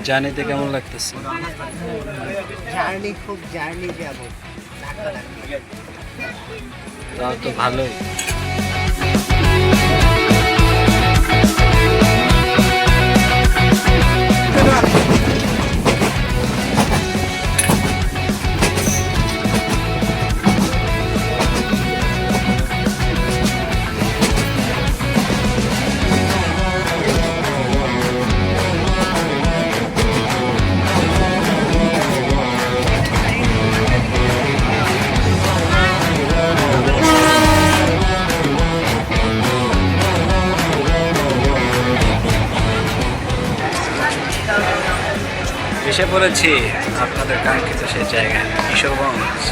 জার্নিতে কেমন লাগতেছে? জার্নি খুব জার্নি যাব তাও তো ভালোই। এসে পড়েছি আপনাদের কাঙ্ক্ষিত সেই জায়গায়, কিশোরগঞ্জ।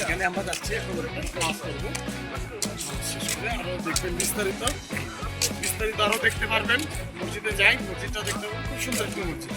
এখানে আমরা যাচ্ছি এখন ক্লাস করবো, শেষ করে আরো দেখবেন বিস্তারিত আরো দেখতে পারবেন। মসজিদে যাই, মসজিদটা দেখতে পাবেন, খুব সুন্দর একটা মসজিদ।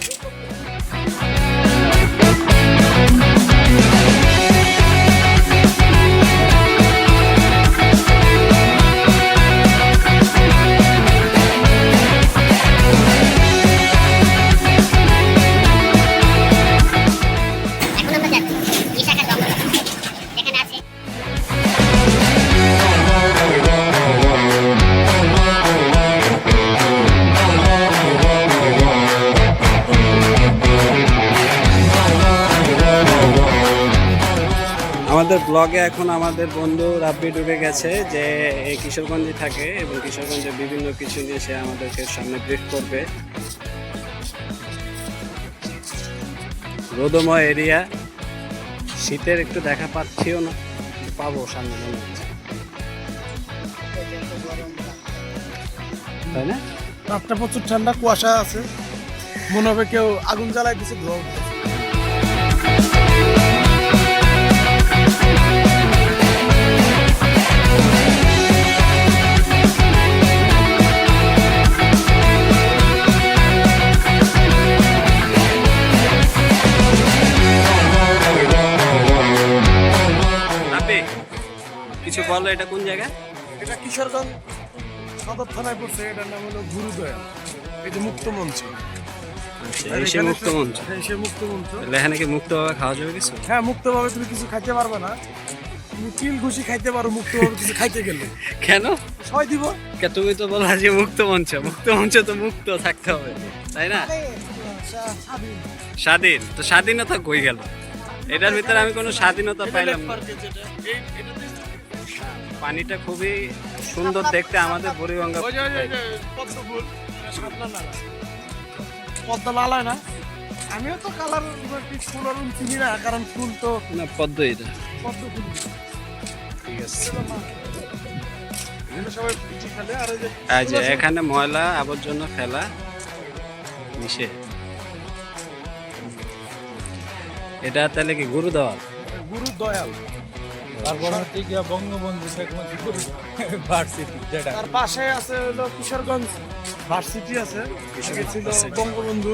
আমাদের ব্লগে এখন আমাদের বন্ধু রাব্বি ঢুকে গেছে, যে এই কিশোরগঞ্জে থাকে এবং কিশোরগঞ্জের বিভিন্ন কিছু নিয়ে সে আমাদেরকে সামনে ব্রিফ করবে। রোদময় এরিয়া, শীতের একটু দেখা পাচ্ছিও না, পাবো সামনে মনে হচ্ছে, তাই না? রাতটা প্রচুর ঠান্ডা, কুয়াশা আছে, মনে হবে কেউ আগুন জ্বালাই দিচ্ছে, ধোঁয়া উঠতেছে। কিছু বলো, এটা কোন জায়গা? এটা কিশোরগঞ্জ সদর থানায় পড়ছে, এটার নাম হলো গুরুদয়া। এই যে মুক্ত মঞ্চ, এসে মুক্ত মঞ্চ, এসে মুক্ত মঞ্চ। এখানে কি মুক্তভাবে খাওয়া যাবে কিছু? হ্যাঁ, মুক্তভাবে তুমি কিছু খাইতে পারবে না, তুমি তিল ঘুষি খাইতে পারো মুক্তভাবে কিছু খাইতে গেলে। কেন? সবাই দিব। তুমি তো বলা যে মুক্ত মঞ্চ, মুক্ত মঞ্চ তো মুক্ত থাকতে হবে, তাই না? স্বাধীন তো, স্বাধীনতা কই গেল? এটার ভিতরে আমি কোনো স্বাধীনতা পাইলাম না। পানিটা খুবই সুন্দর দেখতে, আমাদের বুড়িগঙ্গা পদ্মা লালায় না, আমিও তো কালার ফুল চিনি না, কারণ ফুল তো না, পদ্ম, এটা পদ্ম ফুল। ঠিক আছে। সবাই পিঠে খেলে, আর এই যে এখানে ময়লা আবর্জনা ফেলা নিষেধ। এটা তাহলে কি গুরুদয়াল? গুরুদয়াল। তারপর হচ্ছে গিয়া বঙ্গবন্ধু শেখ মুজিবুর ভার্সিটি, যেটা তার পাশে আছে হলো কিশোরগঞ্জ ভার্সিটি আছে, ছিল বঙ্গবন্ধু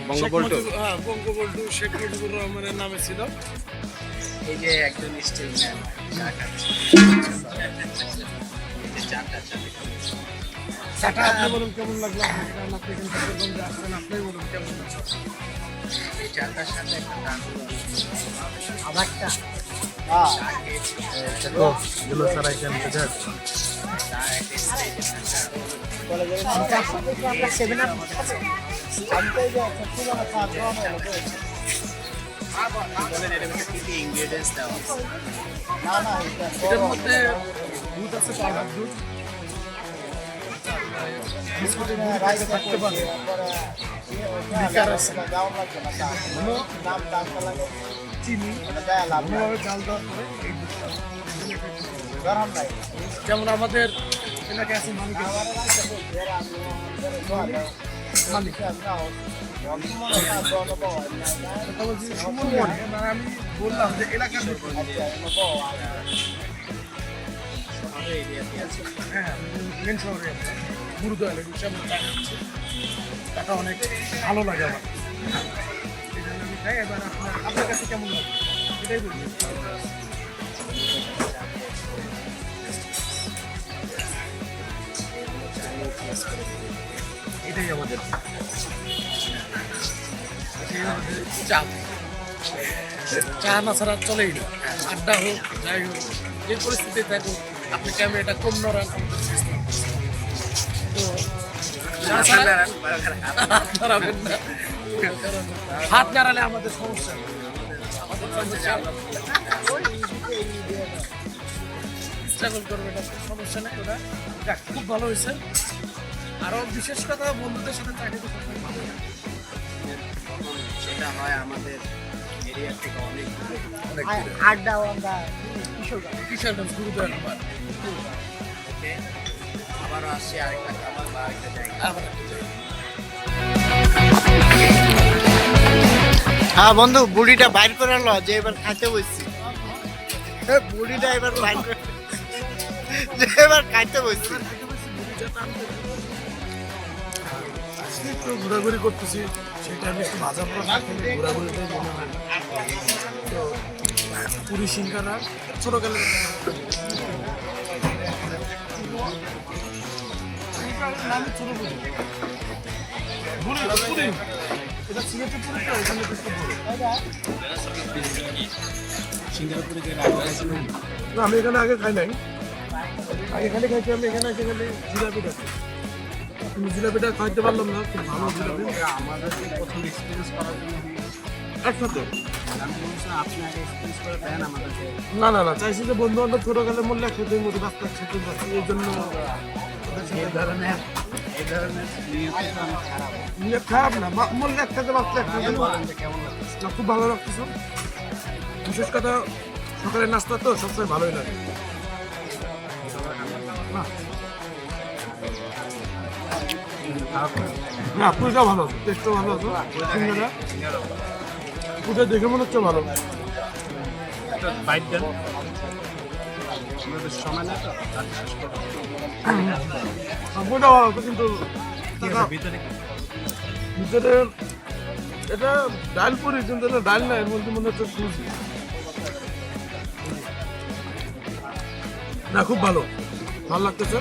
বঙ্গবন্ধু, হ্যাঁ বঙ্গবন্ধু শেখ মুজিবুর রহমানের নামে ছিল। এই যে একজন স্টিল ম্যান চা খাচ্ছে, চাটা আপনি বলুন কেমন লাগলো? আপনি এখান থেকে কিশোরগঞ্জে আসছেন, আপনি বলুন কেমন লাগলো? এই চাটার সাথে একটা গান আবারটা গুলো সারা এখানে আমরা 7 আপ এটার মধ্যে দুধ আছে, পাউডার দুধ, বিস্কুটের মধ্যে থাকতে পারে, লিকার আছে, চিনি, ভালোভাবে জাল দেওয়ার পরে এই দুধটা। যেমন আমাদের এলাকায় আছে মালিক, আমি বললাম যে এলাকার হ্যাঁ মেন শহরে গুরুদয়ালে টাকা অনেক ভালো লাগে আমার, এই জন্য আমি খাই। এবার আপনার কাছে কেমন লাগে এটাই বলছি। এটাই আমাদের চা, চা না ছাড়া চলেই না, আড্ডা হোক যাই হোক যে পরিস্থিতি থাকুক, আপনি ক্যামেরাটা কম নড়ান, তো হাত নাড়ালে আমাদের সমস্যা, স্ট্রাগল করবে না, সমস্যা নেই। ওটা যাক, খুব ভালো হয়েছে। আরো বিশেষ কথা, বন্ধুদের সাথে চাকরি তো সবসময় ভালো লাগে। সেটা হয় আমাদের এরিয়া থেকে অনেক আড্ডা ওয়াড্ডা কিশোরগঞ্জ গুরুদয়াল আমার আবারও আসছি আরেকটা খাবার বা আরেকটা জায়গা। হ্যাঁ বন্ধু, বুড়িটা বাইর করে আনলো যে এবার খাইতে বসছি। বুড়িটা এবার বাইর করে যে এবার খাইতে বসছি। একটু ঘোরাঘুরি করতেছি, সেই টাইমে একটু ভাজা পোড়া না খেলে ঘোরাঘুরিটাই মনে হয়। তো পুরি সিঙ্গারা ছোটো গেলে নামে ছোটো পুরি, পুরি এটা সিলেটের পুরি, তো এখানে একটু বড়। না, আমি এখানে আগে খাই নাই, আগে খালি খাইছি আমি এখানে এসে খালি জিলাপি খাচ্ছি। তুমি জিলাপিটা খাইতে পারলাম না, খুব ভালো জিলাপি। আমাদের প্রথম এক্সপিরিয়েন্স করার জন্য একসাথে আমি বলছি আপনি আগে এক্সপিরিয়েন্স করে দেন আমাদেরকে। না না না, চাইছি যে বন্ধু বান্ধব ছোটো গেলে মূল্য খেতে মতো রাস্তা খেতে পারছি, এই জন্য এই ধরনের নিয়ত অনেক খারাপ। নিয়ে খারাপ না, মূল্য একসাথে বাঁচলে একসাথে বলেন যে কেমন লাগছে? না, খুব ভালো লাগতেছে। বিশেষ কথা সকালের নাস্তা তো সবসময় ভালোই লাগে। না, পুজোটা ভালো আছে, টেস্টও ভালো আছে, সিঙ্গারা পুজো দেখে মনে হচ্ছে ভালো। বাইট দেন, আমাদের সময় না তো পুজোটা ভালো আছে, কিন্তু ভিতরে ভিতরে এটা ডাল পুরি, কিন্তু এটা ডাল না, এর মধ্যে মনে হচ্ছে সুজি। না, খুব ভালো, ভালো লাগতেছে।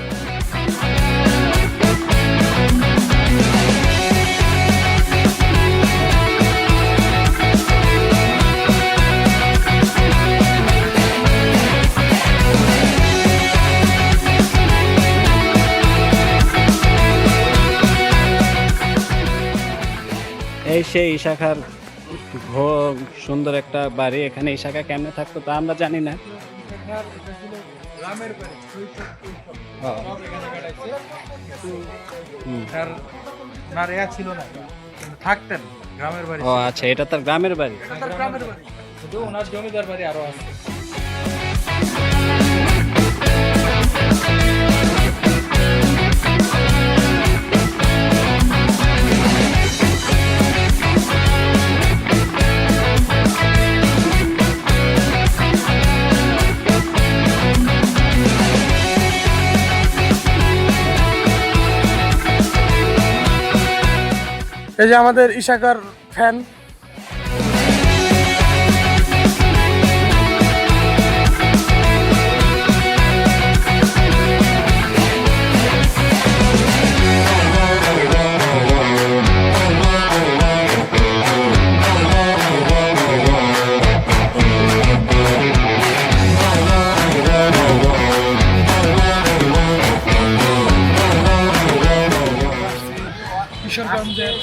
এই সেই ইশাখার সুন্দর একটা বাড়ি। এখানে ইশাখা কেমনে থাকতো তা আমরা জানি না। গ্রামের বাড়ি, তার না রেয়া ছিল না, কিন্তু থাকতেন গ্রামের বাড়ি। ও আচ্ছা, এটা তার গ্রামের বাড়ি। তার গ্রামের বাড়ি। শুধু ওনার জমিদার বাড়ি আরো আছে। এই যে আমাদের ইশাকার ফ্যান, কিশোরগঞ্জের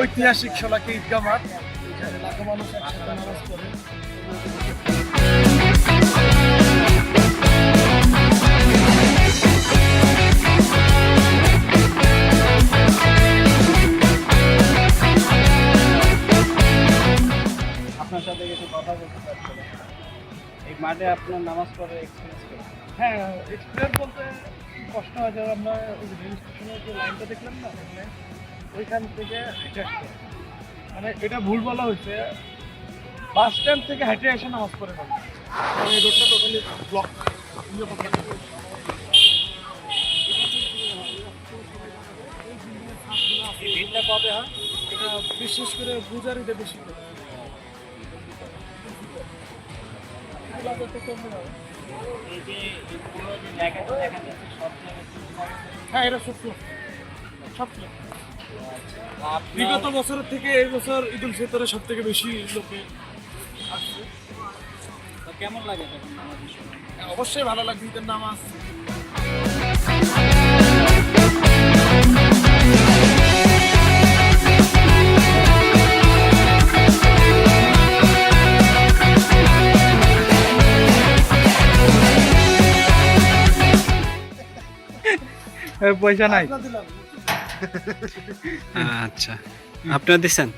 ঐতিহাসিক শোলাকি ঈদগাহ মাঠ, মানুষ একসাথে নামাজ পড়ে। আপনার সাথে কিছু কথা বলতে চাচ্ছিলাম। এই মাঠে আপনার নামাজ পড়ার এক্সপিরিয়েন্স কেমন? হ্যাঁ, এক্সপিরিয়েন্স বলতে কষ্ট হয় যে আমরা ওই রেল স্টেশনের যে লাইনটা দেখলাম না, ওইখান থেকে হেঁটে আসতে হয়। মানে এটা ভুল বলা হয়েছে, বাস স্ট্যান্ড থেকে হেঁটে এসে নামাজ পড়ে পাবো। মানে এই রোডটা টোটালি ব্লক। এই ভিড়টা কবে হয়? এটা বিশেষ করে পূজারিতে বেশি করে। এই যে এই পুরো যে জায়গাটা দেখা যাচ্ছে সব জায়গায় হ্যাঁ, এটা সব floor। সব floor। বিগত আপনার বছরের থেকে এই বছর ঈদ উল ফিতরে সব থেকে বেশি লোকে আসছে। তো কেমন লাগে তখন আমাদের সময়? অবশ্যই ভালো লাগবে ঈদের নামাজ। পয়সা নাই। দিলাম। আচ্ছা, আপনারা দিচ্ছেন?